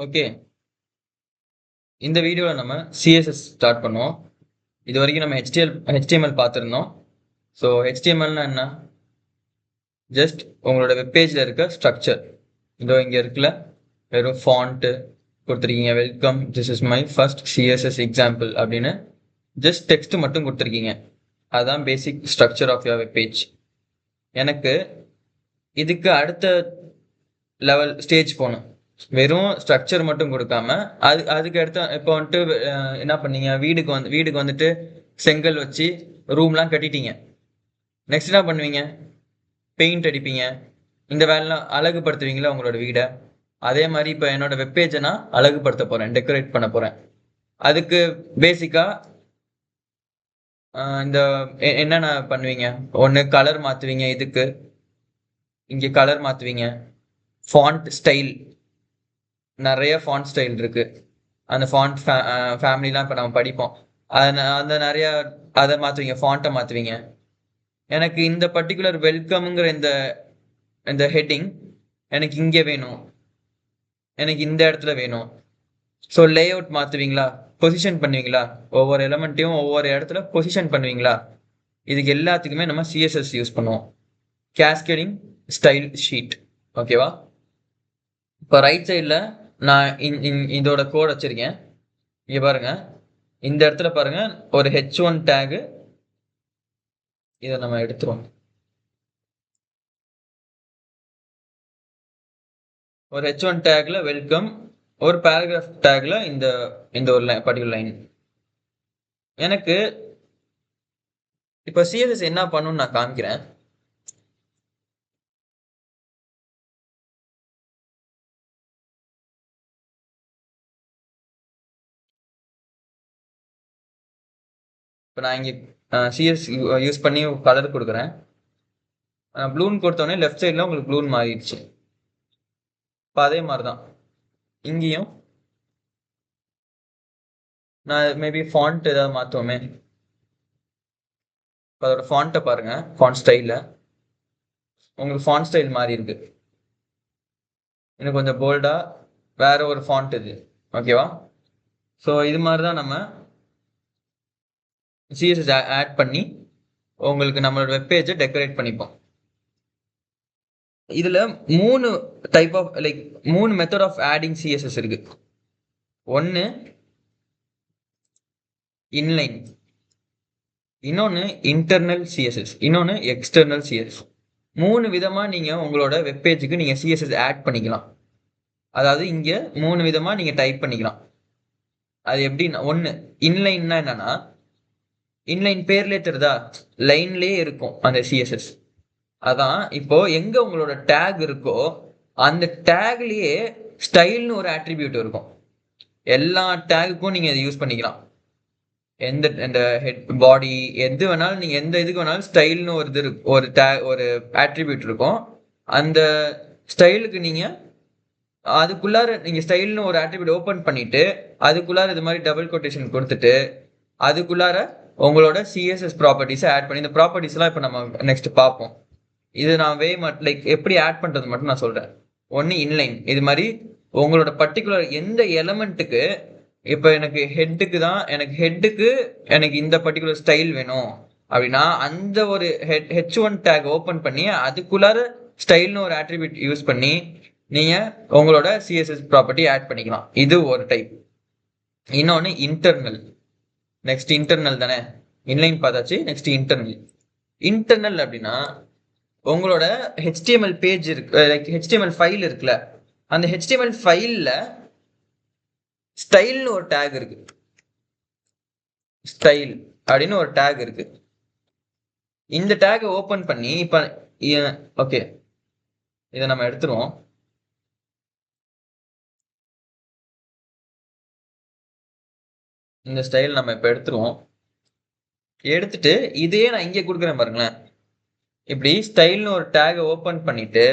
Okay. இந்த வீடியோல நம்ம CSS ஸ்டார்ட் பண்ணுவோம். இதுவரைக்கும் நம்ம HTML பார்த்திருந்தோம். ஸோ HTMLனா என்ன? ஜஸ்ட் உங்களோட வெப் பேஜ்ல இருக்க ஸ்ட்ரக்சர். இதோ இங்க இருக்குல்ல, வெறும் ஃபாண்ட் கொடுத்துருக்கீங்க. Welcome, this is my first CSS example அப்படின்னு ஜஸ்ட் டெக்ஸ்ட் மட்டும் கொடுத்துருக்கீங்க. அதுதான் basic structure of your web page. எனக்கு இதுக்கு அடுத்த லெவல் ஸ்டேஜ் போகணும். வெறும் ஸ்ட்ரக்சர் மட்டும் கொடுக்காம அதுக்கு அடுத்த இப்போ வந்துட்டு என்ன பண்ணீங்க, வீடுக்கு வந்துட்டு செங்கல் வச்சு ரூம்லாம் கட்டிட்டீங்க. நெக்ஸ்ட் என்ன பண்ணுவீங்க? பெயிண்ட் அடிப்பீங்க. இந்த வேலைலாம் அழகுபடுத்துவீங்களா உங்களோட வீடை? அதே மாதிரி இப்போ என்னோட வெப்பேஜை நான் அழகுபடுத்த போறேன், டெக்கரேட் பண்ண போறேன். அதுக்கு பேசிக்கா இந்த என்னென்ன பண்ணுவீங்க? ஒன்று கலர் மாற்றுவீங்க. இதுக்கு இங்கே கலர் மாற்றுவீங்க. ஃபாண்ட் ஸ்டைல், நிறைய ஃபாண்ட் ஸ்டைல் இருக்கு. அந்த ஃபாண்ட் ஃபேமிலிலாம் இப்போ நம்ம படிப்போம். அந்த நிறைய அதை மாற்றுவீங்க, ஃபாண்ட்டை மாற்றுவீங்க. எனக்கு இந்த பர்டிகுலர் வெல்கம்ங்கிற இந்த இந்த ஹெட்டிங் எனக்கு இங்கே வேணும், எனக்கு இந்த இடத்துல வேணும். ஸோ லே அவுட் மாற்றுவீங்களா? பொசிஷன் பண்ணுவீங்களா? ஒவ்வொரு எலமெண்ட்டையும் ஒவ்வொரு இடத்துல பொசிஷன் பண்ணுவீங்களா? இதுக்கு எல்லாத்துக்குமே நம்ம CSS யூஸ் பண்ணுவோம். Cascading style sheet. ஓகேவா? இப்போ ரைட் சைடில் நான் இதோட கோட் வச்சிருக்கேன். இங்கே பாருங்க, இந்த இடத்துல பாருங்க ஒரு H1 டேகு. இதை நம்ம எடுத்துருவோம். ஒரு H1 டேக்ல வெல்கம், ஒரு பேராகிராஃப் டேக்ல இந்த ஒரு பர்டிகுலர் லைன். எனக்கு இப்போ CSS என்ன பண்ணுன்னு நான் காமிக்கிறேன். இப்போ நான் இங்கே CSS யூஸ் பண்ணி கலர் கொடுக்குறேன். ப்ளூன் கொடுத்தோடனே லெஃப்ட் சைடில் உங்களுக்கு ப்ளூன் மாறிடுச்சு. இப்போ அதே மாதிரி தான் இங்கேயும் நான் மேபி ஃபாண்ட் ஏதாவது மாற்றுவோமே. இப்போ அதோட ஃபாண்ட்டை பாருங்க, ஃபாண்ட் ஸ்டைலில் உங்களுக்கு ஃபாண்ட் ஸ்டைல் மாறி இருக்கு. இன்னும் கொஞ்சம் போல்டா வேற ஒரு ஃபாண்ட் இது. ஓகேவா? ஸோ இது மாதிரி தான் நம்ம CSS ஆட் பண்ணி உங்களுக்கு நம்மளோட வெப்பேஜை டெக்கரேட் பண்ணிப்போம். இதுல 3 டைப் ஆஃப் மூணு மெத்தட் ஆஃப் ஆடிங் CSS இருக்கு. ஒன்னு இன்லைன், இன்னொன்னு இன்டர்னல் CSS, இன்னொன்னு எக்ஸ்டர்னல் CSS. 3 விதமா நீங்க உங்களோட வெப்பேஜுக்கு நீங்க CSS ஆட் பண்ணிக்கலாம். அதாவது இங்க 3 விதமா நீங்க டைப் பண்ணிக்கலாம். அது எப்படின்னா, ஒன்னு இன்லைன்னா என்னன்னா, இன்லைன் பேர்லயே தெரியுதா, லைன்லயே இருக்கும் அந்த CSS. அதான் இப்போ எங்க உங்களோட டேக் இருக்கோ அந்த டேக்லயே ஸ்டைல்னு ஒரு ஆட்ரிபியூட் இருக்கும். எல்லா டேகுக்கும் நீங்க இதை யூஸ் பண்ணிக்கலாம். இந்த ஹெட் பாடி எது வேணாலும் நீங்க எந்த இதுக்கு வேணாலும் ஸ்டைல்னு ஒரு இது ஒரு ஆட்ரிபியூட் இருக்கும். அந்த ஸ்டைலுக்கு நீங்க அதுக்குள்ளார நீங்க ஸ்டைல்னு ஒரு ஆட்ரிபியூட் ஓபன் பண்ணிட்டு அதுக்குள்ளார இது மாதிரி டபுள் கொட்டேஷன் கொடுத்துட்டு அதுக்குள்ளார உங்களோட CSS ப்ராப்பர்ட்டிஸை ஆட் பண்ணி, இந்த ப்ராப்பர்ட்டிஸ்லாம் இப்போ நம்ம நெக்ஸ்ட் பார்ப்போம். இது நான் எப்படி ஆட் பண்றது மட்டும் நான் சொல்றேன். ஒன்னு இன்லைன், இது மாதிரி உங்களோட பர்டிகுலர் எந்த எலமெண்ட்டுக்கு, இப்போ எனக்கு எனக்கு இந்த பர்டிகுலர் ஸ்டைல் வேணும் அப்படின்னா அந்த ஒரு H1 டேக் ஓபன் பண்ணி அதுக்குள்ளார ஸ்டைல்னு ஒரு ஆட்ரிபியூட் யூஸ் பண்ணி நீங்க உங்களோட CSS ப்ராப்பர்ட்டி ஆட் பண்ணிக்கலாம். இது ஒரு டைப். இன்னொன்னு இன்டர்னல். நெக்ஸ்ட் இன்டர்னல் தானே, இன்லைன் பார்த்தாச்சு. நெக்ஸ்ட் இன்டர்னல் அப்படின்னா உங்களோட HTML பேஜ் இருக்கு, HTML ஃபைல் இருக்குல்ல, அந்த HTML ஃபைல்ல ஸ்டைல்னு ஒரு டேக் இருக்கு. ஸ்டைல் அப்படின்னு ஒரு டேக் இருக்கு. இந்த டேக் ஓபன் பண்ணி இப்ப ஓகே, இதை நம்ம எடுத்துருவோம். இந்த ஸ்டைல் நம்ம இப்ப எடுத்துருவோம். எடுத்துட்டு இதே நான் இங்கே கொடுக்குறேன் பாருங்களேன். இப்படி ஸ்டைல்னு ஒரு டேக் ஓபன் பண்ணிட்டு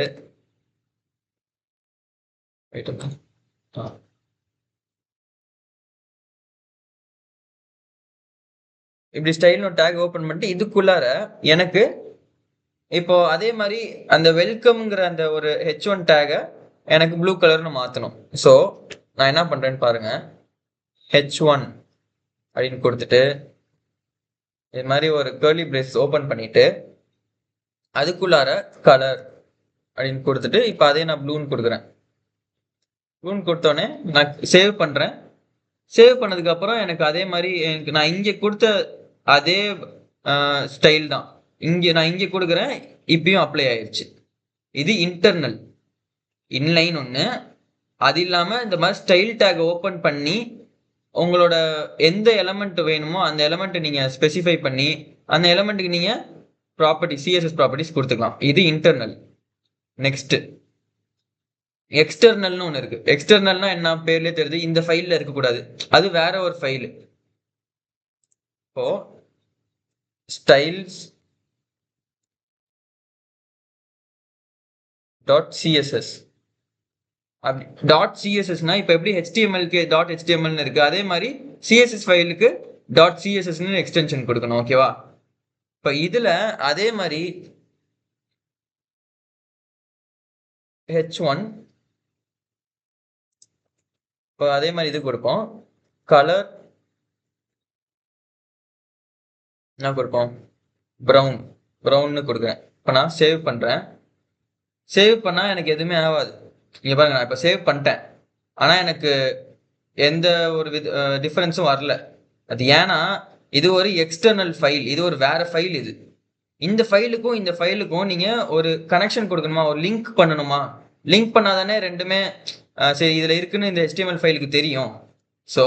இப்படி ஸ்டைல்னு டேக் ஓபன் பண்ணிட்டு இதுக்குள்ளார எனக்கு இப்போ அதே மாதிரி அந்த வெல்கம்ங்கிற அந்த ஒரு H1 டேகை எனக்கு ப்ளூ கலர்னு மாற்றணும். ஸோ நான் என்ன பண்றேன்னு பாருங்க. h1 அப்படின்னு கொடுத்துட்டு இது மாதிரி ஒரு கர்லி பிரேஸ் ஓபன் பண்ணிட்டு அதுக்குள்ளார கலர் அப்படின்னு கொடுத்துட்டு இப்போ அதே நான் ப்ளூன்னு கொடுக்குறேன். ப்ளூன்னு கொடுத்தோடனே நான் சேவ் பண்றேன். சேவ் பண்ணதுக்கு அப்புறம் எனக்கு அதே மாதிரி எனக்கு நான் இங்க கொடுத்த அதே ஸ்டைல் தான் நான் இங்க கொடுக்குறேன். இப்பயும் அப்ளை ஆயிடுச்சு. இது இன்டர்னல். இன்லைன் ஒன்று. அது இல்லாம இந்த மாதிரி ஸ்டைல் டேக் ஓபன் பண்ணி உங்களோட எந்த எலமெண்ட் வேணுமோ அந்த எலமெண்ட் நீங்க ஸ்பெசிஃபை பண்ணி அந்த எலமெண்ட்டுக்கு நீங்க சிஎஸ்எஸ் ப்ராப்பர்ட்டிஸ் கொடுத்துக்கலாம். இது இன்டர்னல். நெக்ஸ்ட் எக்ஸ்டர்னல்னு ஒன்று இருக்கு. எக்ஸ்டர்னல்னா என்ன, பேர்லயே தெரியுது, இந்த ஃபைல்ல இருக்கக்கூடாது, அது வேற ஒரு ஃபைல். இப்போ ஸ்டைல்ஸ் டாட் சிஎஸ்எஸ் அப்படி டாட் சிஎஸ்எஸ்னா இப்போ எப்படி ஹெச்டிஎம்எல்க்கு டாட் ஹெச்டிஎம்எல்னு இருக்கு, அதே மாதிரி சிஎஸ்எஸ் ஃபைலுக்கு டாட் சிஎஸ்எஸ்னு எக்ஸ்டென்ஷன் கொடுக்கணும். ஓகேவா? இப்போ இதுல அதே மாதிரி h1 இப்போ அதே மாதிரி இது கொடுப்போம். கலர் என்ன கொடுப்போம்? ப்ரௌன்னு கொடுக்குறேன். இப்போ நான் சேவ் பண்றேன். சேவ் பண்ணா எனக்கு எதுவுமே ஆகாது. இங்க பாருங்க, நான் இப்போ சேவ் பண்ணிட்டேன், ஆனா எனக்கு எந்த ஒரு டிஃபரன்ஸும் வரல. அது ஏன்னா இது ஒரு எக்ஸ்டர்னல் ஃபைல், இது ஒரு வேற ஃபைல். இது இந்த ஃபைலுக்கும் இந்த ஃபைலுக்கும் நீங்க ஒரு கனெக்ஷன் கொடுக்கணுமா, ஒரு லிங்க் பண்ணணுமா? லிங்க் பண்ணாதானே ரெண்டுமே சரி இதுல இருக்குன்னு இந்த HTML ஃபைலுக்கு தெரியும். ஸோ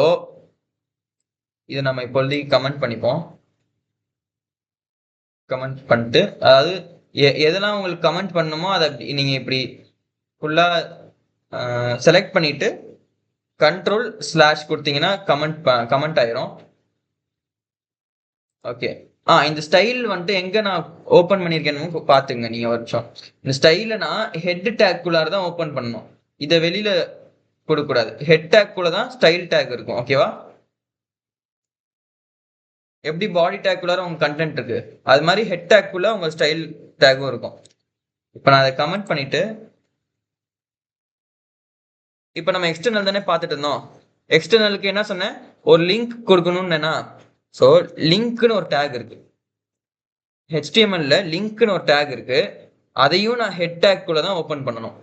இதை நம்ம இப்பொழுதைக்கு கமெண்ட் பண்ணிப்போம். கமெண்ட் பண்ணிட்டு அதாவது எதெல்லாம் உங்களுக்கு கமெண்ட் பண்ணணுமோ அதை நீங்க இப்படி ஃபுல்லா செலக்ட் பண்ணிட்டு கண்ட்ரோல்/ கொடுத்தீங்கன்னா கமெண்ட் ஆயிரும். ஓகே. இந்த ஸ்டைல் வந்துட்டு எங்க நான் ஓபன் பண்ணிருக்கேன்னு பாத்துங்க நீங்க ஒரு நிமிஷம். இந்த ஸ்டைல நான் ஹெட் டேக்குள்ளார தான் ஓபன் பண்ணணும், இதை வெளியில கொடுக்க கூடாது. ஹெட் டேக்குள்ள தான் ஸ்டைல் டேக் இருக்கும். ஓகேவா? எப்படி பாடி டேக்குள்ளார உங்க கண்டென்ட் இருக்கு, அது மாதிரி ஹெட் டேக்குள்ள உங்க ஸ்டைல் டேக்கும் இருக்கும். இப்ப நான் அதை கமெண்ட் பண்ணிட்டு இப்ப நம்ம எக்ஸ்டர்னல் தானே பார்த்துட்டு இருந்தோம். எக்ஸ்டர்னலுக்கு என்ன சொன்னேன், ஒரு லிங்க் கொடுக்கணும்னு. ஸோ லிங்க்னு ஒரு டேக் இருக்கு, HTML-ல லிங்க்னு ஒரு டேக் இருக்கு. அதையும் நான் ஹெட் டேக்குள்ள தான் ஓபன் பண்ணணும்.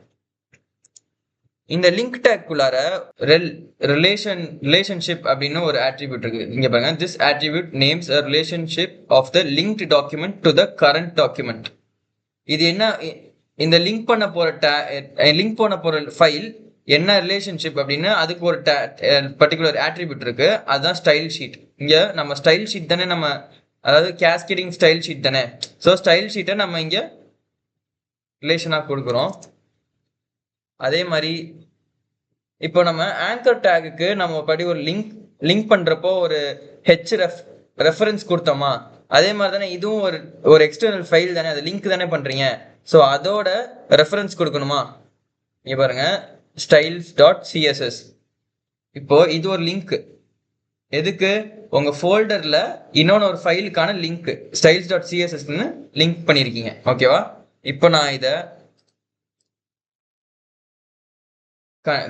இந்த லிங்க் டேக்குள்ளார ரிலேஷன்ஷிப் அப்படின்னு ஒரு ஆட்ரிபியூட் இருக்கு. இங்க பாருங்க, this attribute names a relationship of the linked document to the current document. இது என்ன, இந்த லிங்க் பண்ண போற ஃபைல் என்ன ரிலேஷன்ஷிப் அப்படின்னு அதுக்கு ஒரு பர்டிகுலர் ஆட்ரிபியூட் இருக்கு. அதுதான் ஸ்டைல் ஷீட். இங்க நம்ம ஸ்டைல் ஷீட் தானே, நம்ம அதாவது கேஸ்கேடிங் ஸ்டைல் ஷீட் தானே. ஸோ ஸ்டைல் ஷீட்டை நம்ம இங்க ரிலேஷனாக கொடுக்குறோம். அதே மாதிரி இப்போ நம்ம ஆங்கர் டேகுக்கு நம்ம படி ஒரு லிங்க் பண்றப்போ ஒரு ரெஃபரன்ஸ் கொடுத்தோமா, அதே மாதிரி தானே இதுவும் ஒரு எக்ஸ்டர்னல் ஃபைல் தானே, அது லிங்க் தானே பண்றீங்க. ஸோ அதோட ரெஃபரன்ஸ் கொடுக்கணுமா? இங்க பாருங்க, styles.css. இப்போ இது ஒரு லிங்க். எதுக்கு? உங்க ஃபோல்டர்ல இன்னொன்னு ஒரு ஃபைலுக்கான லிங்க் styles.css லிங்க் பண்ணிருக்கீங்க. ஓகேவா? இப்போ நான் இதை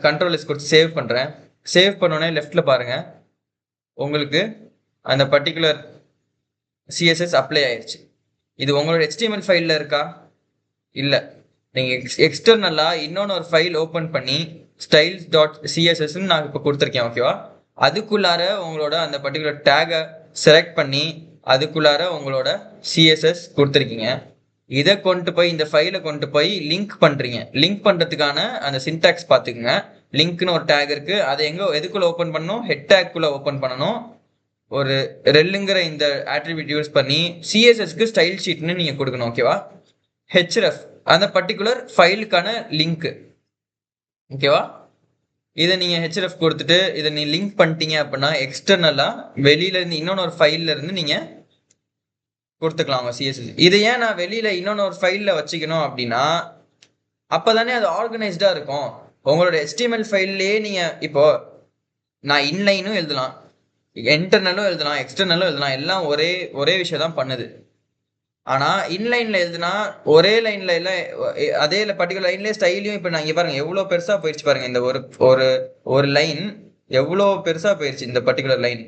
கண்ட்ரோல் S கொடுத்து சேவ் பண்றேன். சேவ் பண்ணோடனே லெஃப்ட்ல பாருங்க, உங்களுக்கு அந்த பர்டிகுலர் CSS அப்ளை ஆயிடுச்சு. இது உங்களோட HTML ஃபைல்ல இருக்கா? இல்ல. நீங்க எக்ஸ்டர்னலா இன்னொன்னு ஒரு ஃபைல் ஓபன் பண்ணி styles.css நான் இப்ப கொடுத்துருக்கேன். ஓகேவா? அதுக்குள்ளார உங்களோட அந்த பர்டிகுலர் டேகை செலக்ட் பண்ணி அதுக்குள்ளார உங்களோட CSS கொடுத்துருக்கீங்க. இதை கொண்டு போய் இந்த ஃபைலை கொண்டு போய் லிங்க் பண்றீங்க. லிங்க் பண்றதுக்கான அந்த சின்டாக்ஸ் பாத்துக்குங்க. லிங்க்னு ஒரு டேக் இருக்கு, அதை எதுக்குள்ள ஓபன் பண்ணணும்? ஹெட் டேக்குள்ள ஓபன் பண்ணணும். ஒரு ரெல்லுங்கிற இந்த ஆட்ரிபியூட் யூஸ் பண்ணி CSSக்கு ஸ்டைல் ஷீட்னு நீங்க கொடுக்கணும். ஓகேவா? href அந்த பர்டிகுலர் ஃபைலுக்கான லிங்க். ஓகேவா? இதை நீங்க href கொடுத்துட்டு இதை நீ லிங்க் பண்ணிட்டீங்க அப்படின்னா எக்ஸ்டர்னலா வெளியில இருந்து இன்னொன்னு ஒரு ஃபைல்ல இருந்து நீங்க கொடுத்துக்கலாம் CSS. இதை ஏன் நான் வெளியில இன்னொன்னு ஒரு ஃபைல்ல வச்சுக்கணும் அப்படின்னா அப்பதானே அது ஆர்கனைஸ்டா இருக்கும். உங்களோட HTML ஃபைல்லே நீங்க இப்போ நான் இன்லைனும் எழுதலாம், இன்டர்னலும் எழுதலாம், எக்ஸ்டர்னலும் எழுதலாம், எல்லாம் ஒரே விஷயம் தான் பண்ணுது. ஆனா இன்லைன்ல எழுதுனா ஒரே லைன்ல இல்ல அதே பர்டிகுலர் லைன்ல ஸ்டைலையும் இப்ப நான் இங்க பாருங்க எவ்வளவு பெருசா போயிடுச்சு பாருங்க. இந்த ஒரு ஒரு ஒரு லைன் எவ்வளவு பெருசா போயிடுச்சு இந்த பர்டிகுலர் லைன்.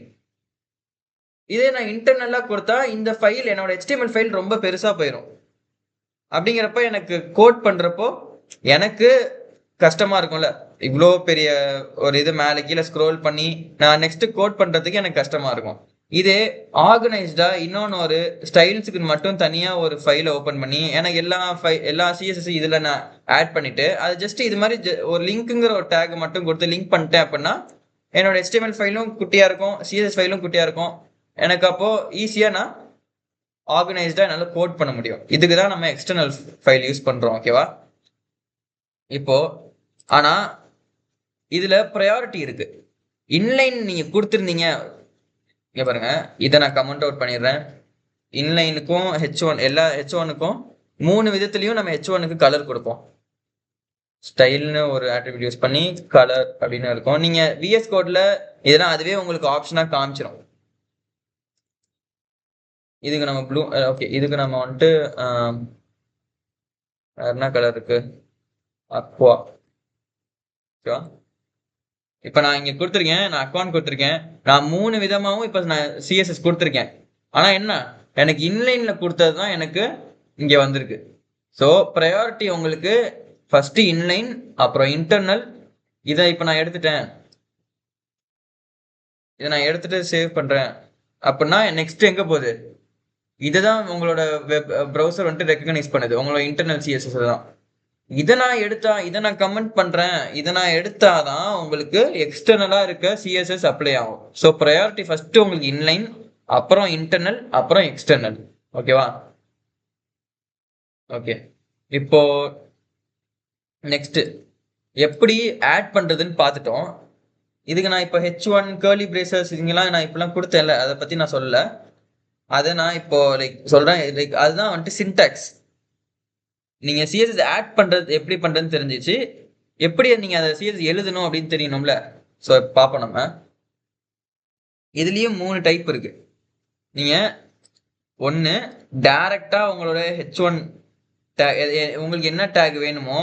இதே நான் இன்டர்னலா கொடுத்தா இந்த ஃபைல் என்னோட HTML ஃபைல் ரொம்ப பெருசா போயிடும். அப்படிங்கிறப்ப எனக்கு கோட் பண்றப்போ எனக்கு கஷ்டமா இருக்கும்ல. இவ்வளோ பெரிய ஒரு இது மேலே கீழே ஸ்க்ரோல் பண்ணி நான் நெக்ஸ்ட் கோட் பண்றதுக்கு எனக்கு கஷ்டமா இருக்கும். இதே ஆர்கனைஸ்டா இன்னொன்னு ஒரு ஸ்டைல்ஸுக்கு மட்டும் தனியா ஒரு ஃபைலை ஓபன் பண்ணி எனக்கு எல்லா சிஎஸ்எஸ் இதுல நான் ஆட் பண்ணிட்டு அது ஜஸ்ட் இது மாதிரி ஒரு லிங்க்குங்கிற ஒரு டேக் மட்டும் கொடுத்து லிங்க் பண்ணிட்டேன் அப்படின்னா என்னோட HTML ஃபைலும் குட்டியா இருக்கும், சிஎஸ்எஸ் ஃபைலும் குட்டியா இருக்கும். எனக்கு அப்போ ஈஸியா நான் ஆர்கனைஸ்டா என்னால கோட் பண்ண முடியும். இதுக்கு தான் நம்ம எக்ஸ்டர்னல் ஃபைல் யூஸ் பண்றோம். ஓகேவா? இப்போ ஆனா இதுல ப்ரையாரிட்டி இருக்கு. இன்லைன் நீங்க கொடுத்துருந்தீங்க இங்க பாருங்க, இதை நான் கமெண்ட் அவுட் பண்ணிடுறேன். இன்லைனுக்கும் H1 எல்லா H1க்கும் 3 விதத்துலயும் நம்ம H1க்கு கலர் கொடுப்போம். ஸ்டைல்னு ஒரு ஆட்ரிபியூட் யூஸ் பண்ணி கலர் அப்படின்னு இருக்கும். நீங்க VS கோட்ல இதெல்லாம் அதுவே உங்களுக்கு ஆப்ஷனா காமிச்சிடும். இதுக்கு நம்ம ப்ளூ, ஓகே, இதுக்கு நம்ம வந்துட்டு என்ன கலர் இருக்கு, அக்வா. ஓகேவா? இப்ப நான் இங்க கொடுத்துருக்கேன், நான் அக்வான் கொடுத்துருக்கேன். நான் 3 விதமாவும் இப்ப நான் சிஎஸ்எஸ் கொடுத்துருக்கேன். ஆனா என்ன, எனக்கு இன்லைன்ல கொடுத்தது தான் எனக்கு இங்க வந்திருக்கு. ஸோ ப்ரையாரிட்டி உங்களுக்கு ஃபர்ஸ்ட் இன்லைன், அப்புறம் இன்டர்னல். இதை இப்ப நான் எடுத்துட்டேன், இதை நான் எடுத்துட்டு சேவ் பண்றேன் அப்படின்னா நெக்ஸ்ட் எங்க போகுது, இதுதான் உங்களோட வெப் ப்ரௌசர் வந்துட்டு ரெக்கக்னைஸ் பண்ணுது, உங்களோட இன்டர்னல் சிஎஸ்எஸ் தான். இதை நான் கமெண்ட் பண்றேன், இதை நான் எடுத்தாதான் உங்களுக்கு எக்ஸ்டர்னலா இருக்க சிஎஸ்எஸ் அப்ளை ஆகும். ஸோ ப்ரையாரிட்டி ஃபர்ஸ்ட் உங்களுக்கு இன்லைன், அப்புறம் இன்டர்னல், அப்புறம் எக்ஸ்டர்னல். ஓகேவா? ஓகே, இப்போ நெக்ஸ்ட் எப்படி ஆட் பண்றதுன்னு பார்த்துட்டோம். இதுக்கு நான் இப்போ H1 கர்லி பிரேசஸ் இதுங்கெல்லாம் நான் இப்பெல்லாம் கொடுத்தேன்ல, அதை பத்தி நான் சொல்லல. அதை நான் இப்போ சொல்றேன். அதுதான் வந்துட்டு சின்டாக்ஸ். நீங்க சிஎஸ்எஸ் ஆட் பண்றது எப்படி பண்றதுன்னு தெரிஞ்சிச்சு, எப்படி நீங்க அதை சிஎஸ்எஸ் எழுதணும் அப்படின்னு தெரியணும்ல. ஸோ பார்ப்போம். நம்ம இதுலயும் 3 டைப் இருக்கு. நீங்க ஒன்னு டைரக்டா உங்களோட H1 உங்களுக்கு என்ன டேக் வேணுமோ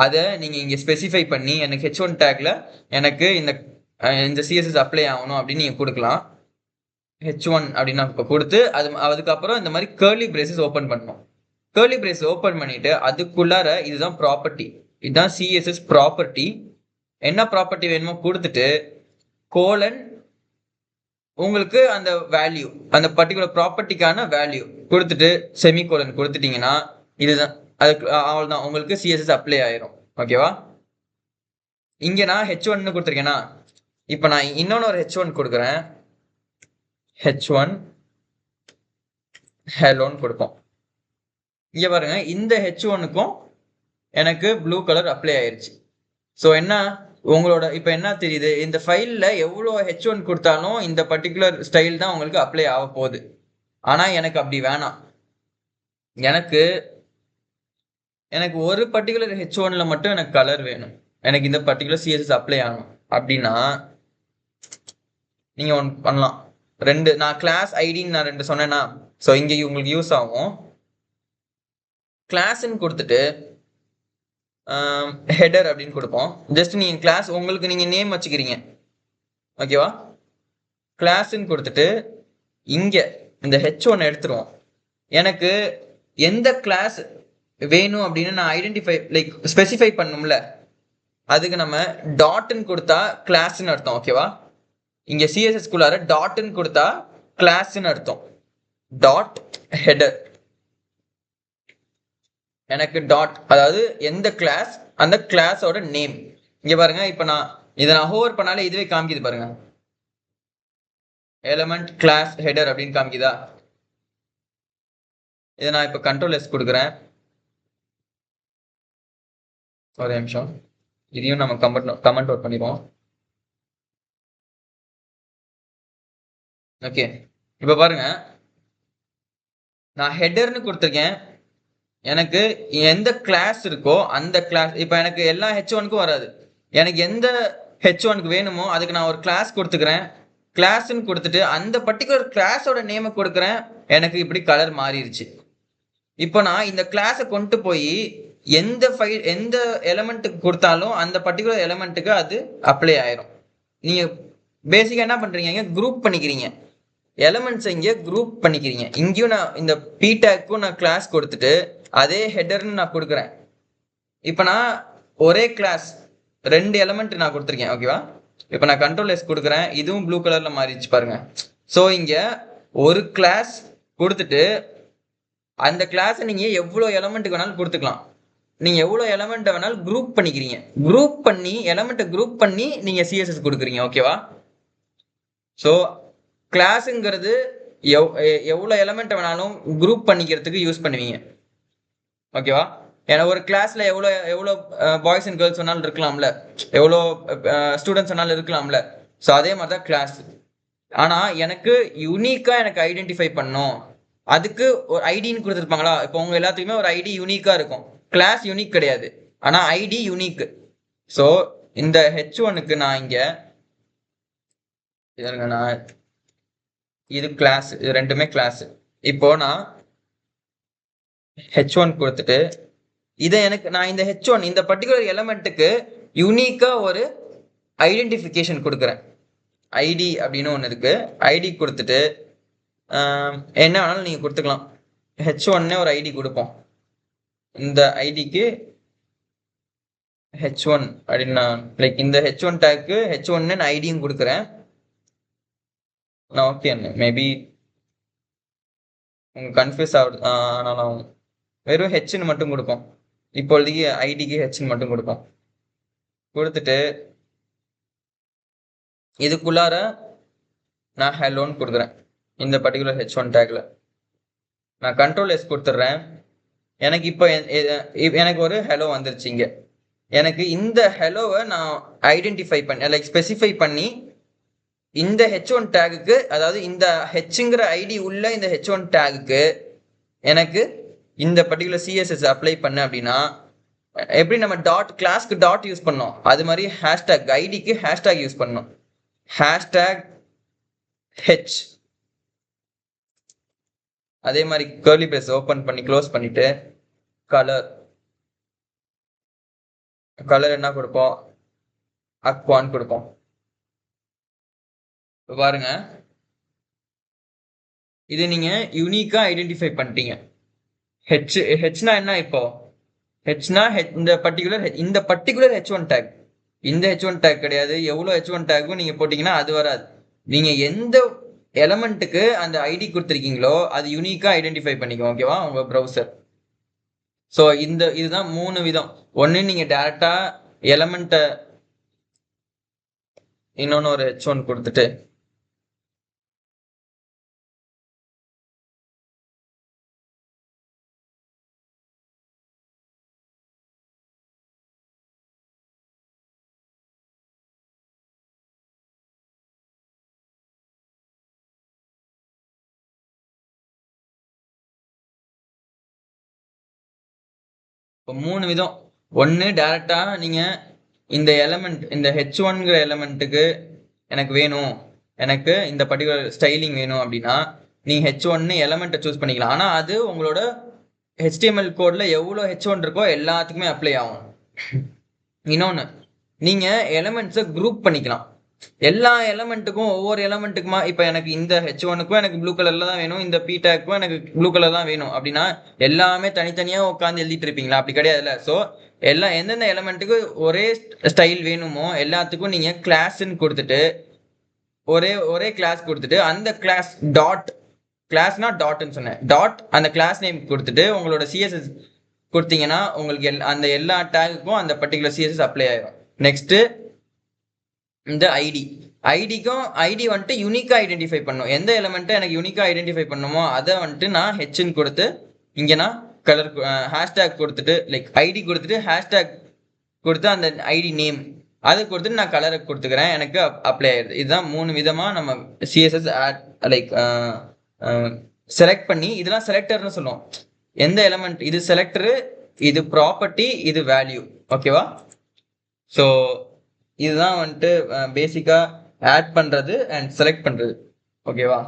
அதை நீங்க இங்க ஸ்பெசிஃபை பண்ணி எனக்கு H1 டேக்ல எனக்கு இந்த சிஎஸ்எஸ் அப்ளை ஆகணும் அப்படின்னு நீங்க கொடுக்கலாம். H1 அப்படின்னு கொடுத்து அதுக்கப்புறம் இந்த மாதிரி கர்லி பிரேசஸ் ஓபன் பண்ணணும். கர்லி பிரேஸ் ஓபன் பண்ணிட்டு அதுக்குள்ளார இதுதான் ப்ராப்பர்ட்டி, இதுதான் சிஎஸ்எஸ் ப்ராப்பர்ட்டி. என்ன ப்ராப்பர்ட்டி வேணுமோ கொடுத்துட்டு கோலன் உங்களுக்கு அந்த வேல்யூ, அந்த பர்டிகுலர் ப்ராப்பர்ட்டிக்கான வேல்யூ கொடுத்துட்டு செமி கோலன் கொடுத்துட்டீங்கன்னா இதுதான் அதுக்கு அவ்வளவுதான், உங்களுக்கு சிஎஸ்எஸ் அப்ளை ஆயிரும். ஓகேவா? இங்க நான் H1 கொடுத்துருக்கேன்னா இப்ப நான் இன்னொன்னு ஒரு H1 கொடுக்குறேன். H1 ஹெலோன்னு கொடுப்போம். இங்க பாருங்க, இந்த H1க்கும் எனக்கு ப்ளூ கலர் அப்ளை ஆயிருச்சு. ஸோ என்ன உங்களோட இப்ப என்ன தெரியுது, இந்த ஃபைல்ல எவ்வளவு H1 கொடுத்தாலும் இந்த பர்டிகுலர் ஸ்டைல் தான் உங்களுக்கு அப்ளை ஆக போகுது. ஆனா எனக்கு அப்படி வேணாம். எனக்கு ஒரு பர்டிகுலர் H1ல மட்டும் எனக்கு கலர் வேணும், எனக்கு இந்த பர்டிகுலர் சிஎஸ்எஸ் அப்ளை ஆகணும் அப்படின்னா நீங்க ஒன்று பண்ணலாம். நான் கிளாஸ் ஐடின்னு நான் 2 சொன்னேன்னா, ஸோ இங்க உங்களுக்கு யூஸ் ஆகும். கிளாஸ்ன்னு கொடுத்துட்டு ஹெடர் அப்படின்னு கொடுப்போம். ஜஸ்ட் நீங்க கிளாஸ் உங்களுக்கு நீங்க நேம் வச்சுக்கிறீங்க. ஓகேவா? கிளாஸ்ன்னு கொடுத்துட்டு இங்க இந்த H1 எடுத்துருவோம். எனக்கு எந்த கிளாஸ் வேணும் அப்படின்னு நான் ஐடென்டிஃபை ஸ்பெசிஃபை பண்ணும்ல, அதுக்கு நம்ம டாட்னு கொடுத்தா கிளாஸ்ன்னு அர்த்தம். ஓகேவா? இங்க சிஎஸ்எஸ் குள்ளார டாட்னு கொடுத்தா கிளாஸ்ன்னு அர்த்தம். டாட் ஹெடர் எனக்கு டாட், அதாவது எந்த கிளாஸ் அந்த கிளாஸோட நேம். இங்க பாருங்க, இப்ப இதை நான் ஹோவர் பண்ணாலே இதுவே காமிக்குது பாருங்க, எலமெண்ட் கிளாஸ் ஹெடர் அப்படின்னு காமிக்குதா. இதை நான் இப்ப கண்ட்ரோல் S கொடுக்குறேன். ஒரு நிமிஷம், இதையும் நம்ம கமெண்ட் அவுட் பண்ணிடுவோம். ஓகே, இப்ப பாருங்க, நான் ஹெடர்னு கொடுத்துருக்கேன். எனக்கு எந்த கிளாஸ் இருக்கோ அந்த கிளாஸ், இப்ப எனக்கு எல்லா H1க்கும் வராது, எனக்கு எந்த H1க்கு வேணுமோ அதுக்கு நான் ஒரு கிளாஸ் கொடுத்துக்கிறேன். கிளாஸ்ன்னு கொடுத்துட்டு அந்த பர்டிகுலர் கிளாஸோட நேமை கொடுக்குறேன். எனக்கு இப்படி கலர் மாறிடுச்சு. இப்போ நான் இந்த கிளாஸை கொண்டு போய் எந்த எலமெண்ட்டுக்கு கொடுத்தாலும் அந்த பர்டிகுலர் எலமெண்ட்டுக்கு அது அப்ளை ஆயிரும். நீங்க பேசிக்கா என்ன பண்றீங்க, குரூப் பண்ணிக்கிறீங்க எலமெண்ட்ஸ், இங்க குரூப் பண்ணிக்கிறீங்க. இங்கேயும் நான் இந்த பி டேக்கும் நான் கிளாஸ் கொடுத்துட்டு அதே ஹெடர்னு நான் கொடுக்குறேன். இப்போ நான் ஒரே கிளாஸ் 2 எலமெண்ட் நான் கொடுத்துருக்கேன். ஓகேவா? இப்போ நான் கண்ட்ரோல் எஸ் கொடுக்குறேன், இதுவும் ப்ளூ கலர்ல மாறிடுச்சு பாருங்க. ஸோ இங்க ஒரு கிளாஸ் கொடுத்துட்டு அந்த கிளாஸை நீங்க எவ்வளோ எலமெண்ட்டுக்கு வேணாலும் கொடுத்துக்கலாம். நீங்க எவ்வளோ எலமெண்ட் வேணாலும் குரூப் பண்ணிக்கிறீங்க. குரூப் பண்ணி எலமெண்ட்டை குரூப் பண்ணி நீங்க சிஎஸ்எஸ் கொடுக்குறீங்க. ஓகேவா? ஸோ கிளாஸுங்கிறது எவ்வளோ எலமெண்ட் வேணாலும் குரூப் பண்ணிக்கிறதுக்கு யூஸ் பண்ணுவீங்க. ஓகேவா? ஏன்னா ஒரு கிளாஸ்ல எவ்வளோ எவ்வளோ பாய்ஸ் அண்ட் கேர்ள்ஸ் வேணாலும் இருக்கலாம்ல, எவ்வளோ ஸ்டூடெண்ட்ஸ் வேணாலும் இருக்கலாம்ல. ஸோ அதே மாதிரி தான் கிளாஸ். ஆனால் எனக்கு யூனிக்காக எனக்கு ஐடென்டிஃபை பண்ணும், அதுக்கு ஒரு ஐடின்னு கொடுத்துருப்பாங்களா? இப்போ உங்க எல்லாத்துக்குமே ஒரு ஐடி யூனிக்காக இருக்கும். கிளாஸ் யூனிக் கிடையாது, ஆனால் ஐடி யூனிக். ஸோ இந்த H1க்கு நான் இங்கே நான் இது கிளாஸ், இது ரெண்டுமே கிளாஸ். இப்போ நான் H1 கொடுத்துட்டு இதை நான் இந்த H1 இந்த பர்டிகுலர் எலமெண்ட்டுக்கு யூனிக்கா ஒரு ஐடென்டிஃபிகேஷன் கொடுக்குறேன். ஐடி அப்படின்னு ஒன்று இருக்கு. ஐடி கொடுத்துட்டு என்ன வேணாலும் நீங்க கொடுத்துக்கலாம். H1 ஒரு ஐடி கொடுப்போம். இந்த ஐடிக்கு H1 அப்படின்னு லைக் இந்த H1 டேக்கு H1 நான் ஐடியும் கொடுக்குறேன். நான் ஓகே, மேபி உங்க கன்ஃபியூஸ் ஆகுது, ஆனாலும் வெறும் ஹெச்னு மட்டும் கொடுப்போம். இப்போதைக்கு ஐடிக்கு ஹெச்னு மட்டும் கொடுப்போம். கொடுத்துட்டு இதுக்குள்ளார நான் ஹெலோன்னு கொடுக்குறேன். இந்த பர்டிகுலர் H1 டேக்ல நான் கண்ட்ரோல் எஸ் கொடுத்துட்றேன். எனக்கு இப்போ எனக்கு ஒரு ஹெலோ வந்துருச்சு. இங்க எனக்கு இந்த ஹெலோவை நான் ஐடென்டிஃபை பண்ணி லைக் ஸ்பெசிஃபை பண்ணி இந்த H1 டேகுக்கு, அதாவது இந்த ஹெச்ங்கிற ஐடி உள்ள இந்த H1 டேகுக்கு எனக்கு இந்த பர்டிகுலர் சிஎஸ்எஸ் அப்ளை பண்ண அப்படின்னா, எப்படி நம்ம டாட் கிளாஸ்க்கு டாட் யூஸ் பண்ணோம், அது மாதிரி ஹேஷ்டேக் ஐடிக்கு ஹேஷ்டேக் யூஸ் பண்ணோம். ஹேஷ்டேக் ஹெச், அதே மாதிரி கர்லி பிரேஸ் ஓபன் பண்ணி க்ளோஸ் பண்ணிட்டு கலர் என்ன கொடுப்போம், அக்வான் கொடுப்போம். பாருங்க, இது நீங்க யூனிக்கா ஐடென்டிஃபை பண்ணிட்டீங்க. ஹெச்னா என்ன? இப்போ ஹெச்னா இந்த பர்டிகுலர் H1 டேக், இந்த H1 டேக் கிடையாது. எவ்வளோ H1 டேக்கும் நீங்க போட்டீங்கன்னா அது வராது. நீங்க எந்த எலமெண்ட்டுக்கு அந்த ஐடி கொடுத்துருக்கீங்களோ அது யூனிக்கா ஐடென்டிஃபை பண்ணிக்கோ. ஓகேவா? உங்க ப்ரௌசர். ஸோ இதுதான் 3 விதம். ஒன்று நீங்க டைரக்டா எலமெண்ட்டை இன்னொன்னு ஒரு H1 கொடுத்துட்டு இப்போ 3 விதம். ஒன்று டைரக்டா நீங்க இந்த எலமெண்ட், இந்த H1ங்கிற எலமெண்ட்டுக்கு எனக்கு வேணும், எனக்கு இந்த பர்டிகுலர் ஸ்டைலிங் வேணும் அப்படின்னா நீங்க H1 எலமெண்ட்டை சூஸ் பண்ணிக்கலாம். ஆனா அது உங்களோட HTML கோட்ல எவ்வளோ H1 இருக்கோ எல்லாத்துக்குமே அப்ளை ஆகும். இன்னொன்று, நீங்க எலமெண்ட்ஸை குரூப் பண்ணிக்கலாம். எல்லா எலமெண்ட்டுக்கும் ஒவ்வொரு எலமெண்ட்டுக்குமா, இப்போ எனக்கு இந்த H1க்கும் எனக்கு ப்ளூ கலர்ல தான் வேணும், இந்த பி டேக்கும் எனக்கு ப்ளூ கலர் தான் வேணும் அப்படின்னா எல்லாமே தனித்தனியா உட்காந்து எழுதிட்டு இருப்பீங்களா? அப்படி கிடையாதுல்ல. ஸோ எல்லாம் எந்தெந்த எலமெண்ட்டுக்கு ஒரே ஸ்டைல் வேணுமோ எல்லாத்துக்கும் நீங்க கிளாஸ்ன்னு கொடுத்துட்டு ஒரே கிளாஸ் கொடுத்துட்டு அந்த கிளாஸ் டாட், கிளாஸ்னா டாட்னு சொன்னேன், டாட் அந்த கிளாஸ் நேம் கொடுத்துட்டு உங்களோட சிஎஸ்எஸ் கொடுத்தீங்கன்னா உங்களுக்கு அந்த எல்லா டேகுக்கும் அந்த பர்டிகுலர் சிஎஸ்எஸ் அப்ளை ஆயிடும். நெக்ஸ்ட் இந்த ஐடிக்கும் ஐடி வந்துட்டு யூனிக்கா ஐடென்டிஃபை பண்ணும். எந்த எலமெண்ட்டை எனக்கு யூனிக்கா ஐடென்டிஃபை பண்ணுமோ அதை வந்துட்டு நான் ஹெச்ன்னு கொடுத்து இங்க நான் கலர் ஹேஷ்டேக் கொடுத்துட்டு லைக் ஐடி கொடுத்துட்டு ஹேஷ்டேக் கொடுத்து அந்த ஐடி நேம் அதை கொடுத்துட்டு நான் கலரை கொடுத்துக்கிறேன், எனக்கு அப்ளை ஆயிடுது. இதுதான் 3 விதமா நம்ம சிஎஸ்எஸ் ஆட் லைக் செலக்ட் பண்ணி, இதெல்லாம் செலக்டர்னு சொல்லுவோம். எந்த எலமெண்ட், இது செலக்டரு, இது ப்ராப்பர்ட்டி, இது வேல்யூ. ஓகேவா? ஸோ இதுதான் வந்துட்டு பேசிக்கா ஆட் பண்றது அண்ட் செலக்ட் பண்றது. ஓகேவா?